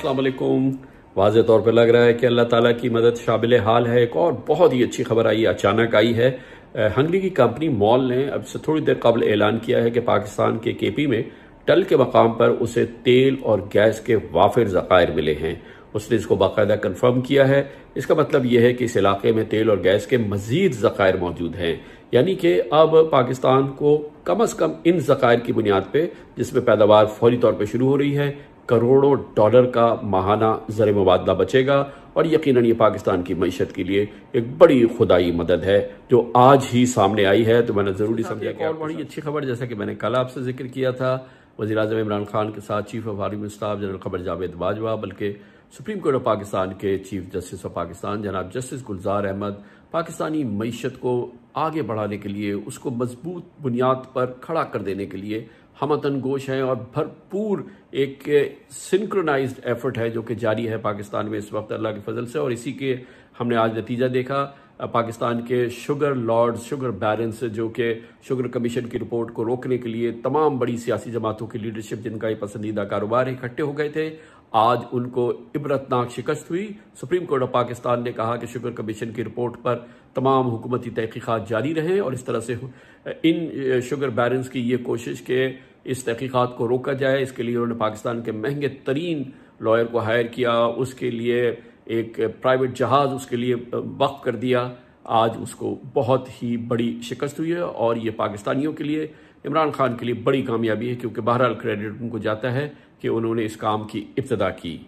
अस्सलाम वालेकुम। वाज़ेह तौर पर लग रहा है कि अल्लाह ताला की मदद शामिल हाल है। एक और बहुत ही अच्छी खबर आई, अचानक आई है। हंगरी की कंपनी मॉल ने अब से थोड़ी देर कबल ऐलान किया है कि पाकिस्तान के केपी में टल के मकाम पर उसे तेल और गैस के वाफिर ज़खायर मिले हैं। उसने इसको बाकायदा कन्फर्म किया है। इसका मतलब यह है कि इस इलाके में तेल और गैस के मज़ीद ज़खायर मौजूद हैं, यानी कि अब पाकिस्तान को कम अज़ कम इन ज़खायर की बुनियाद पे, जिसमें पैदावार फौरी तौर पर शुरू हो रही है, करोड़ों डॉलर का माहाना ज़र मुबादला बचेगा। और यकीनन ये पाकिस्तान की मईशत के लिए एक बड़ी खुदाई मदद है जो आज ही सामने आई है। तो मैंने ज़रूरी समझा कि और बड़ी अच्छी खबर, जैसा कि मैंने कल आपसे जिक्र किया था, वज़ीर-ए-आज़म इमरान खान के साथ chief of army staff general Qamar Javed Bajwa, बल्कि सुप्रीम कोर्ट ऑफ पाकिस्तान के चीफ जस्टिस ऑफ पाकिस्तान जनाब जस्टिस गुलजार अहमद पाकिस्तानी मईशत को आगे बढ़ाने के लिए, उसको मजबूत बुनियाद पर खड़ा कर देने के लिए हमतन गोश हैं और भरपूर एक सिंक्रोनाइज्ड एफर्ट है जो कि जारी है पाकिस्तान में इस वक्त अल्लाह के फजल से। और इसी के हमने आज नतीजा देखा। पाकिस्तान के शुगर लॉर्ड्स, शुगर बैरन्स, जो कि शुगर कमीशन की रिपोर्ट को रोकने के लिए तमाम बड़ी सियासी जमातों की लीडरशिप, जिनका ये पसंदीदा कारोबार है, इकट्ठे हो गए थे। आज उनको इबरतनाक शिकस्त हुई। सुप्रीम कोर्ट ऑफ पाकिस्तान ने कहा कि शुगर कमीशन की रिपोर्ट पर तमाम हुकूमती तहकीकात जारी रहें और इस तरह से इन शुगर बैरन्स की ये कोशिश के इस तहकीकात को रोका जाए। इसके लिए उन्होंने पाकिस्तान के महंगे तरीन लॉयर को हायर किया, उसके लिए एक प्राइवेट जहाज़ उसके लिए वक्फ कर दिया। आज उसको बहुत ही बड़ी शिकस्त हुई है और ये पाकिस्तानियों के लिए, इमरान खान के लिए बड़ी कामयाबी है, क्योंकि बहरहाल क्रेडिट उनको जाता है कि उन्होंने इस काम की इब्तिदा की।